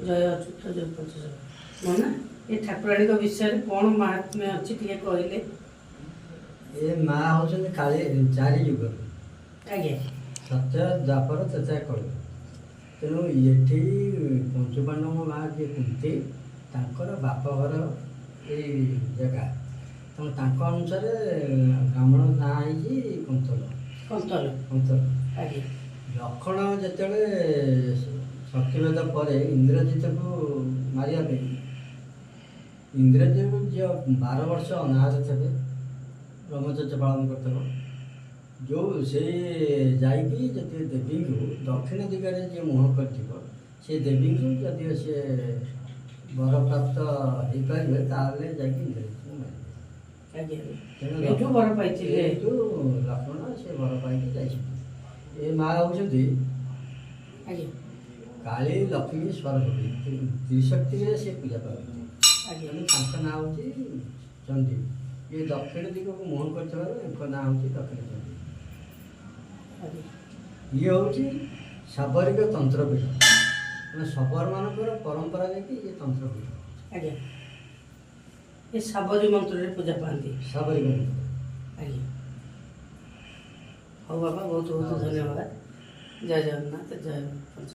जय अच्युत जय पंचशर मना ये ठाकुराणी विषय कौन महात्म्य अच्छी टे कहले ये माँ हूँ काली चारि युग आज्ञा सत्य द्वापर त्रेता कलि तेणु ये पंचपांडव माँ जी कुंती तांकर बापघर ये जगह तेणु अनुसार ब्राह्मण ना है कुंतल कंतल कुंतल आज्ञा लक्षण जिते शक्तिभेद पर इंद्रजित को मारिया इंद्रजित जो 12 वर्ष अनाथ थे ब्रह्मचर्य पालन करते जो से जाकि जब देवी को दक्षिण दिगरे जी मुह कर से देवी को जदि सी वर प्राप्त हो पारे ताले जाकि वर पाई लक्ष्मण से वर पाई ये माँ हूँ काली लक्ष्मी स्वरूपी त्रिशक्ति से पूजा करते ना हूँ चंडी ये दक्षिण दिग को मुह कर ना हूँ दक्षिण चंडी ये हूँ साबरिक तंत्रपीठ मैं शबर मानकर परंपरा देखिए ये तंत्रपीठ आज्ञा ये साबरी मंत्र पूजा पाती साबरिक मंत्र आज्ञा हाँ बाबा बहुत बहुत धन्यवाद जय जगन्नाथ जय